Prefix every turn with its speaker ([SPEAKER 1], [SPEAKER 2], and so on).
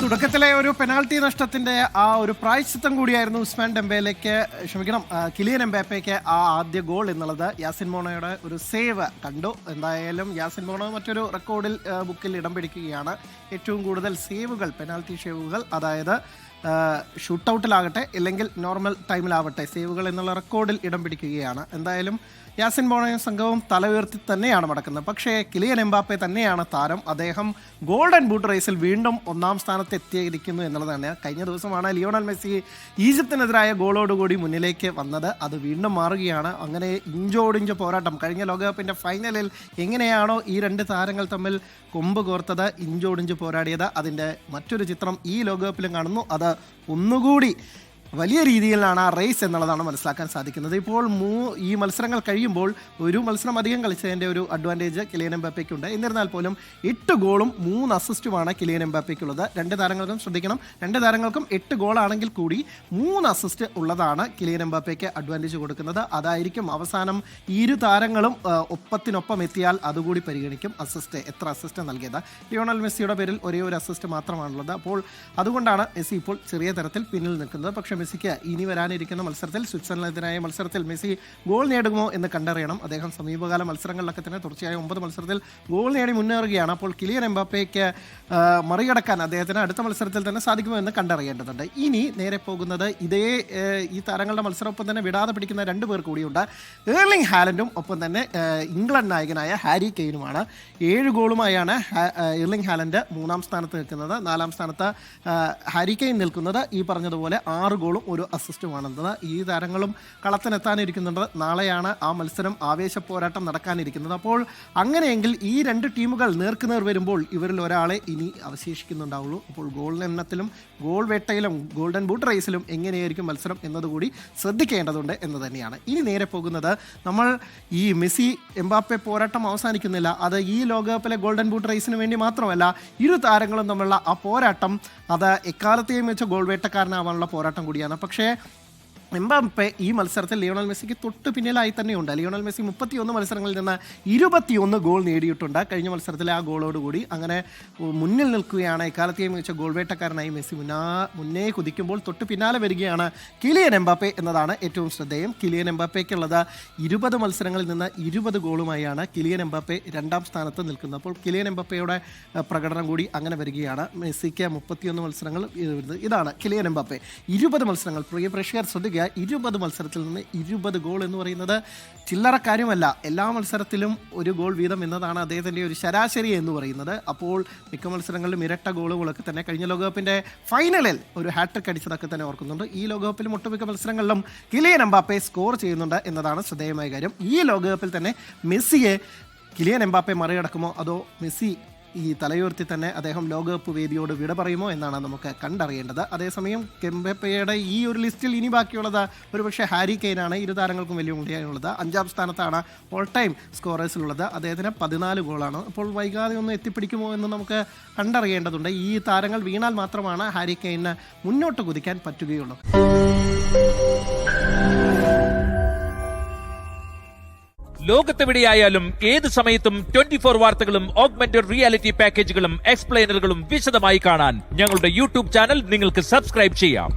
[SPEAKER 1] തുടക്കത്തിലെ ഒരു പെനാൽറ്റി നഷ്ടത്തിന്റെ ആ ഒരു പ്രായശ്ചിത്തം കൂടിയായിരുന്നു കിലിയൻ എംബാപ്പയ്ക്ക് ആ ആദ്യ ഗോൾ എന്നുള്ളത്. യാസിൻ ബോണോയുടെ ഒരു സേവ് കണ്ടു. എന്തായാലും യാസിൻ ബോണോ മറ്റൊരു റെക്കോർഡിൽ ബുക്കിൽ ഇടം പിടിക്കുകയാണ്. ഏറ്റവും കൂടുതൽ സേവുകൾ, പെനാൽറ്റി സേവുകൾ, അതായത് ഷൂട്ടൗട്ടിലാകട്ടെ അല്ലെങ്കിൽ നോർമൽ ടൈമിലാവട്ടെ സേവുകൾ എന്നുള്ള റെക്കോർഡിൽ ഇടം പിടിക്കുകയാണ്. എന്തായാലും യാസിൻ ബോണോയും സംഘവും തല ഉയർത്തി തന്നെയാണ് മടക്കുന്നത്. പക്ഷേ കിലിയൻ എംബാപ്പെ തന്നെയാണ് താരം. അദ്ദേഹം ഗോൾഡൻ ബൂട്ട് റേസിൽ വീണ്ടും ഒന്നാം സ്ഥാനത്ത് എത്തിയിരിക്കുന്നു എന്നുള്ളതാണ്. കഴിഞ്ഞ ദിവസമാണ് ലിയോണൽ മെസ്സി ഈജിപ്തിനെതിരായ ഗോളോടുകൂടി മുന്നിലേക്ക് വന്നത്. അത് വീണ്ടും മാറുകയാണ്. അങ്ങനെ ഇഞ്ചോടിഞ്ച് പോരാട്ടം. കഴിഞ്ഞ ലോകകപ്പിൻ്റെ ഫൈനലിൽ എങ്ങനെയാണോ ഈ രണ്ട് താരങ്ങൾ തമ്മിൽ കൊമ്പ് കോർത്തത്, ഇഞ്ചോടിഞ്ച് പോരാടിയത്, അതിൻ്റെ മറ്റൊരു ചിത്രം ഈ ലോകകപ്പിലും കാണുന്നു. അത് ഒന്നുകൂടി വലിയ രീതിയിലാണ് ആ റേസ് എന്നുള്ളതാണ് മനസ്സിലാക്കാൻ സാധിക്കുന്നത്. ഇപ്പോൾ ഈ മത്സരങ്ങൾ കഴിയുമ്പോൾ ഒരു മത്സരം അധികം കളിച്ചതിൻ്റെ ഒരു അഡ്വാൻറ്റേജ് കിലിയൻ എംബാപ്പയ്ക്കുണ്ട്. എന്നിരുന്നാൽ പോലും 8 ഗോളും 3 അസിസ്റ്റുമാണ് കിലിയൻ എംബാപ്പയ്ക്കുള്ളത്. രണ്ട് താരങ്ങൾക്കും ശ്രദ്ധിക്കണം, രണ്ട് താരങ്ങൾക്കും 8 ഗോളാണെങ്കിൽ കൂടി 3 അസിസ്റ്റ് ഉള്ളതാണ് കിലിയൻ എംബാപ്പയ്ക്ക് അഡ്വാൻറ്റേജ് കൊടുക്കുന്നത്. അതായിരിക്കും അവസാനം ഇരു താരങ്ങളും ഒപ്പത്തിനൊപ്പം എത്തിയാൽ അതുകൂടി പരിഗണിക്കും. എത്ര അസിസ്റ്റ് നൽകിയത്. ലിയോണൽ മെസ്സിയുടെ പേരിൽ ഒരേ ഒരു അസിസ്റ്റ് മാത്രമാണുള്ളത്. അപ്പോൾ അതുകൊണ്ടാണ് മെസ്സി ഇപ്പോൾ ചെറിയ തരത്തിൽ പിന്നിൽ നിൽക്കുന്നത്. പക്ഷേ മെസ്സിക്ക് ഇനി വരാനിരിക്കുന്ന മത്സരത്തിൽ, സ്വിറ്റ്സർലൻഡിനായ മത്സരത്തിൽ മെസ്സി ഗോൾ നേടുമോ എന്ന് കണ്ടറിയണം. അദ്ദേഹം സമീപകാല മത്സരങ്ങളിലൊക്കെ തന്നെ തുടർച്ചയായ 9 മത്സരത്തിൽ ഗോൾ നേടി മുന്നേറുകയാണ്. അപ്പോൾ കിലിയൻ എംബാപ്പയ്ക്ക് മറികടക്കാൻ അദ്ദേഹത്തിന് അടുത്ത മത്സരത്തിൽ തന്നെ സാധിക്കുമോ എന്ന് കണ്ടറിയേണ്ടതുണ്ട്. ഇനി നേരെ പോകുന്നത് ഈ താരങ്ങളുടെ മത്സരം തന്നെ വിടാതെ പിടിക്കുന്ന 2 പേർ കൂടിയുണ്ട്. ഏർലിംഗ് ഹാലൻഡും ഒപ്പം തന്നെ ഇംഗ്ലണ്ട് നായകനായ ഹാരി കെയ്നുമാണ്. 7 ഗോളുമായാണ് ഏർലിംഗ് ഹാലൻഡ് 3-ാം സ്ഥാനത്ത് നിൽക്കുന്നത്. 4-ാം സ്ഥാനത്ത് ഹാരി കെയ്ൻ നിൽക്കുന്നത് ഈ പറഞ്ഞതുപോലെ 6 ഗോളും 1 അസിസ്റ്റുമാണെന്നത്. ഈ താരങ്ങളും കളത്തിനെത്താനിരിക്കുന്നുണ്ട്. നാളെയാണ് ആ മത്സരം, ആവേശ പോരാട്ടം നടക്കാനിരിക്കുന്നത്. അപ്പോൾ അങ്ങനെയെങ്കിൽ ഈ 2 ടീമുകൾ നേർക്കുനേർ വരുമ്പോൾ ഇവരിൽ ഒരാളെ ഇനി അവശേഷിക്കുന്നുണ്ടാവുള്ളൂ. അപ്പോൾ ഗോൾ എണ്ണത്തിലും ഗോൾ വേട്ടയിലും ഗോൾഡൻ ബൂട്ട് റേസിലും എങ്ങനെയായിരിക്കും മത്സരം എന്നതുകൂടി ശ്രദ്ധിക്കേണ്ടതുണ്ട് എന്ന് തന്നെയാണ്. ഇനി നേരെ പോകുന്നത്, നമ്മൾ ഈ മെസ്സി എംബാപ്പെ പോരാട്ടം അവസാനിക്കുന്നില്ല. അത് ഈ ലോകകപ്പിലെ ഗോൾഡൻ ബൂട്ട് റേസിന് വേണ്ടി മാത്രമല്ല, ഇരു താരങ്ങളും തമ്മിലുള്ള ആ പോരാട്ടം അത് എക്കാലത്തെയും വെച്ച ഗോൾ വേട്ടക്കാരനാവാനുള്ള പോരാട്ടം കൂടിയാണ്. പക്ഷേ എംബാപ്പെ ഈ മത്സരത്തിൽ ലിയോണൽ മെസ്സിക്ക് തൊട്ട് പിന്നിലായി തന്നെയുണ്ട്. ലിയോണൽ മെസ്സി 31 മത്സരങ്ങളിൽ നിന്ന് 21 ഗോൾ നേടിയിട്ടുണ്ട്. കഴിഞ്ഞ മത്സരത്തിലെ ആ ഗോളോടുകൂടി അങ്ങനെ മുന്നിൽ നിൽക്കുകയാണ്. എക്കാലത്തെയും മികച്ച ഗോൾ വേട്ടക്കാരനായി മെസ്സി മുന്നേ കുതിക്കുമ്പോൾ തൊട്ട് പിന്നാലെ വരികയാണ് കിലിയൻ എംബാപ്പെ എന്നതാണ് ഏറ്റവും ശ്രദ്ധേയം. കിലിയൻ എംബാപ്പയ്ക്കുള്ളത് 20 മത്സരങ്ങളിൽ നിന്ന് 20 ഗോളുമായാണ് കിലിയൻ എംബാപ്പെ 2-ാം സ്ഥാനത്ത് നിൽക്കുന്നത്. അപ്പോൾ കിലിയൻ എംബാപ്പയുടെ പ്രകടനം കൂടി അങ്ങനെ വരികയാണ്. മെസ്സിക്ക് 31 മത്സരങ്ങൾ. ഇതാണ് കിലിയൻ എംബാപ്പെ. 20 മത്സരങ്ങൾ. പ്രിയ പ്രേക്ഷകർ ശ്രദ്ധിക്കുക, 20 മത്സരത്തിൽ നിന്ന് 20 ഗോൾ എന്ന് പറയുന്നത് ചില്ലറ കാര്യമല്ല. എല്ലാ മത്സരത്തിലും 1 ഗോൾ വീതം എന്നതാണ് അദ്ദേഹത്തിൻ്റെ ഒരു ശരാശരി എന്ന് പറയുന്നത്. അപ്പോൾ മിക്ക മത്സരങ്ങളിലും ഇരട്ട ഗോളുകളൊക്കെ തന്നെ. കഴിഞ്ഞ ലോകകപ്പിൻ്റെ ഫൈനലിൽ ഒരു ഹാട്രിക് അടിച്ചതൊക്കെ തന്നെ ഓർക്കുന്നുണ്ട്. ഈ ലോകകപ്പിലും ഒട്ടുമിക്ക മത്സരങ്ങളിലും കിലിയൻ എംബാപ്പെ സ്കോർ ചെയ്യുന്നുണ്ട് എന്നതാണ് ശ്രദ്ധേയമായ കാര്യം. ഈ ലോകകപ്പിൽ തന്നെ മെസ്സിയെ കിലിയൻ എംബാപ്പെ മറികടക്കുമോ, അതോ മെസ്സി ഈ തലയുയർത്തി തന്നെ അദ്ദേഹം ലോകകപ്പ് വേദിയോട് വിട പറയുമോ എന്നാണ് നമുക്ക് കണ്ടറിയേണ്ടത്. അതേസമയം എംബാപ്പയുടെ ഈ ഒരു ലിസ്റ്റിൽ ഇനി ബാക്കിയുള്ളത് ഒരുപക്ഷെ ഹാരി കെയ്നാണ്. ഇരു താരങ്ങൾക്കും വലിയ മുൻകൈയുള്ളത്. 5-ാം സ്ഥാനത്താണ് ഓൾ ടൈം സ്കോറേഴ്സിലുള്ളത്. അദ്ദേഹത്തിന് 14 ഗോളാണ്. അപ്പോൾ വൈകാതെ ഒന്ന് എത്തിപ്പിടിക്കുമോ എന്ന് നമുക്ക് കണ്ടറിയേണ്ടതുണ്ട്. ഈ താരങ്ങൾ വീണാൽ മാത്രമാണ് ഹാരി കെയ്ന് മുന്നോട്ട് കുതിക്കാൻ പറ്റുകയുള്ളൂ.
[SPEAKER 2] ലോകത്തെവിടെയായാലും ഏത് സമയത്തും 24 വാർത്തകളും ഓഗ്മെന്റഡ് റിയാലിറ്റി പാക്കേജുകളും എക്സ്പ്ലെയിനറുകളും വിശദമായി കാണാൻ ഞങ്ങളുടെ യൂട്യൂബ് ചാനൽ നിങ്ങൾക്ക് സബ്സ്ക്രൈബ് ചെയ്യാം.